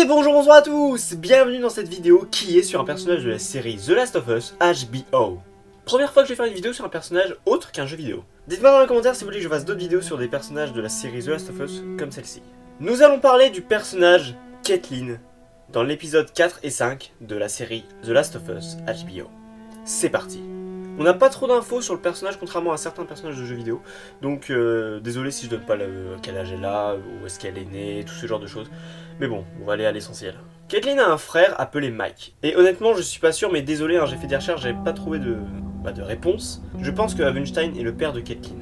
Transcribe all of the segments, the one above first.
bonjour, bonjour à tous. Bienvenue dans cette vidéo qui est sur un personnage de la série The Last of Us HBO. Première fois que je vais faire une vidéo sur un personnage autre qu'un jeu vidéo. Dites-moi dans les commentaires si vous voulez que je fasse d'autres vidéos sur des personnages de la série The Last of Us comme celle-ci. Nous allons parler du personnage Caitlin dans l'épisode 4 et 5 de la série The Last of Us HBO. C'est parti. On n'a pas trop d'infos sur le personnage contrairement à certains personnages de jeux vidéo, donc désolé si je donne pas quel âge elle a, où est-ce qu'elle est née, tout ce genre de choses. Mais bon, on va aller à l'essentiel. Caitlin a un frère appelé Mike, et honnêtement je suis pas sûr, mais désolé, j'ai fait des recherches, j'avais pas trouvé de réponse. Je pense que Havenstein est le père de Caitlin.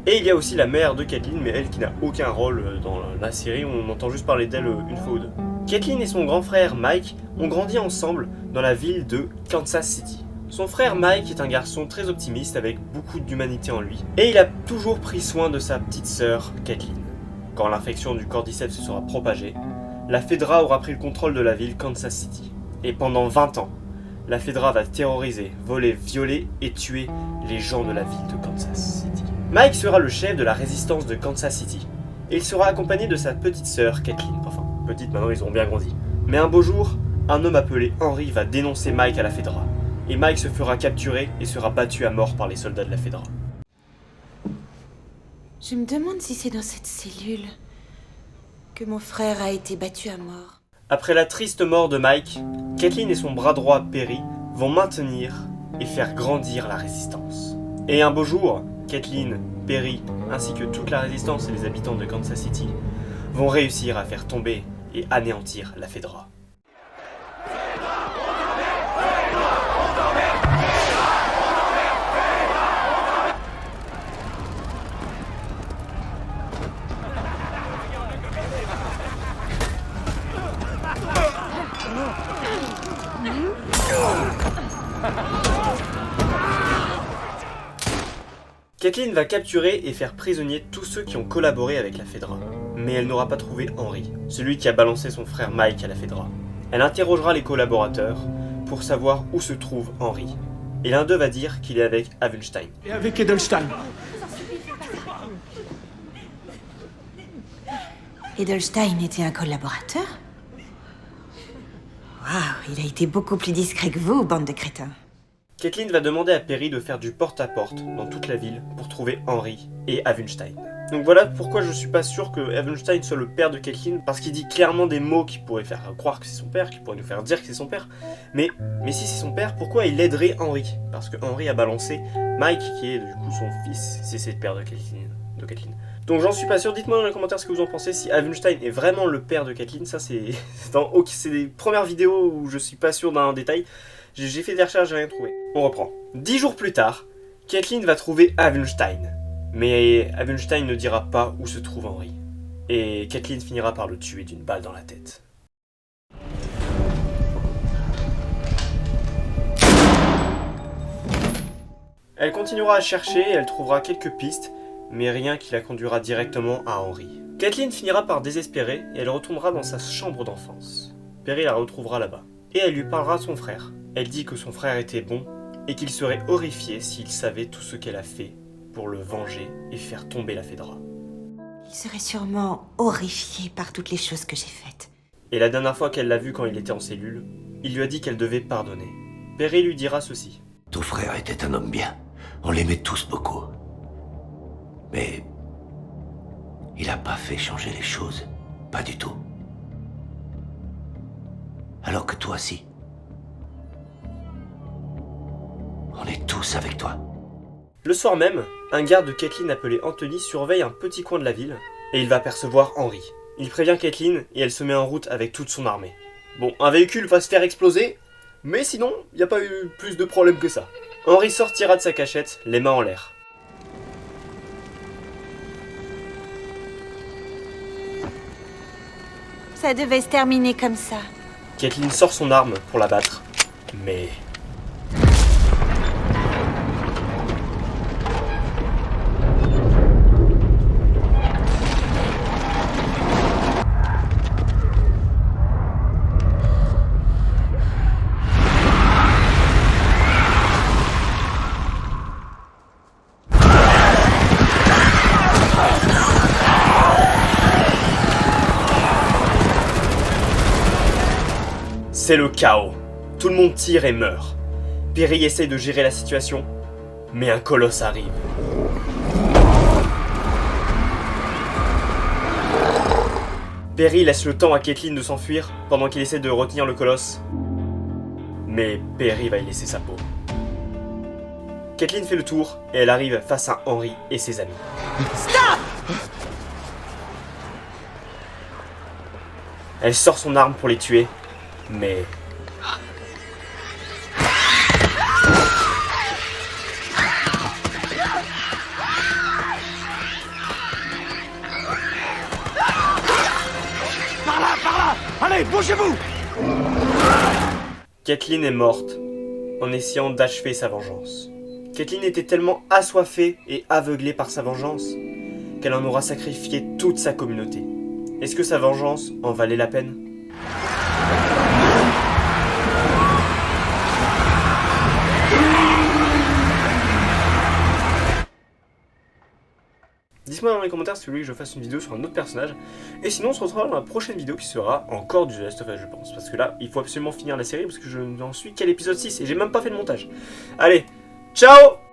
Et il y a aussi la mère de Caitlin, mais elle qui n'a aucun rôle dans la série, on entend juste parler d'elle une fois ou deux. Caitlin et son grand frère Mike ont grandi ensemble dans la ville de Kansas City. Son frère Mike est un garçon très optimiste avec beaucoup d'humanité en lui, et il a toujours pris soin de sa petite sœur Caitlin. Quand l'infection du cordyceps se sera propagée, la Fedra aura pris le contrôle de la ville Kansas City. Et pendant 20 ans, la Fedra va terroriser, voler, violer et tuer les gens de la ville de Kansas City. Mike sera le chef de la résistance de Kansas City, et il sera accompagné de sa petite sœur Caitlin. Enfin, petite, maintenant ils auront bien grandi. Mais un beau jour, un homme appelé Henry va dénoncer Mike à la Fedra. Et Mike se fera capturer et sera battu à mort par les soldats de la Fedra. Je me demande si c'est dans cette cellule que mon frère a été battu à mort. Après la triste mort de Mike, Caitlin et son bras droit Perry vont maintenir et faire grandir la résistance. Et un beau jour, Caitlin, Perry, ainsi que toute la résistance et les habitants de Kansas City vont réussir à faire tomber et anéantir la Fedra. Caitlin va capturer et faire prisonnier tous ceux qui ont collaboré avec la Fedra. Mais elle n'aura pas trouvé Henry, celui qui a balancé son frère Mike à la Fedra. Elle interrogera les collaborateurs pour savoir où se trouve Henry. Et l'un d'eux va dire qu'il est avec Havenstein. Et avec Edelstein. Edelstein était un collaborateur? Waouh, il a été beaucoup plus discret que vous, bande de crétins. Caitlin va demander à Perry de faire du porte-à-porte dans toute la ville pour trouver Henry et Havenstein. Donc voilà pourquoi je suis pas sûr que Havenstein soit le père de Caitlin, parce qu'il dit clairement des mots qui pourraient faire croire que c'est son père, qui pourraient nous faire dire que c'est son père. Mais si c'est son père, pourquoi il aiderait Henry? Parce que Henry a balancé Mike, qui est du coup son fils, si c'est le père de Caitlin. Donc j'en suis pas sûr, dites-moi dans les commentaires ce que vous en pensez, si Havenstein est vraiment le père de Caitlin. Ça c'est des premières vidéos où je suis pas sûr d'un détail. J'ai fait des recherches, j'ai rien trouvé. On reprend. 10 jours plus tard, Caitlin va trouver Havenstein. Mais Havenstein ne dira pas où se trouve Henry. Et Caitlin finira par le tuer d'une balle dans la tête. Elle continuera à chercher et elle trouvera quelques pistes, mais rien qui la conduira directement à Henry. Caitlin finira par désespérer et elle retournera dans sa chambre d'enfance. Perry la retrouvera là-bas. Et elle lui parlera de son frère. Elle dit que son frère était bon et qu'il serait horrifié s'il savait tout ce qu'elle a fait pour le venger et faire tomber la Fedra. Il serait sûrement horrifié par toutes les choses que j'ai faites. Et la dernière fois qu'elle l'a vu quand il était en cellule, il lui a dit qu'elle devait pardonner. Perry lui dira ceci. Ton frère était un homme bien. On l'aimait tous beaucoup. Mais il n'a pas fait changer les choses. Pas du tout. Alors que toi, si. On est tous avec toi. Le soir même, un garde de Caitlin appelé Anthony surveille un petit coin de la ville et il va apercevoir Henry. Il prévient Caitlin et elle se met en route avec toute son armée. Bon, un véhicule va se faire exploser, mais sinon, il n'y a pas eu plus de problème que ça. Henry sortira de sa cachette, les mains en l'air. Ça devait se terminer comme ça. Caitlin sort son arme pour la battre, mais... C'est le chaos. Tout le monde tire et meurt. Perry essaye de gérer la situation, mais un colosse arrive. Perry laisse le temps à Caitlin de s'enfuir pendant qu'il essaie de retenir le colosse. Mais Perry va y laisser sa peau. Caitlin fait le tour et elle arrive face à Henry et ses amis. Stop! Elle sort son arme pour les tuer, mais... Par là! Allez, bougez-vous! Caitlin est morte en essayant d'achever sa vengeance. Caitlin était tellement assoiffée et aveuglée par sa vengeance qu'elle en aura sacrifié toute sa communauté. Est-ce que sa vengeance en valait la peine ? Dites-moi dans les commentaires si vous voulez que je fasse une vidéo sur un autre personnage. Et sinon on se retrouvera dans la prochaine vidéo qui sera encore du The Last of Us je pense. Parce que là il faut absolument finir la série parce que je n'en suis qu'à l'épisode 6 et j'ai même pas fait le montage. Allez, ciao!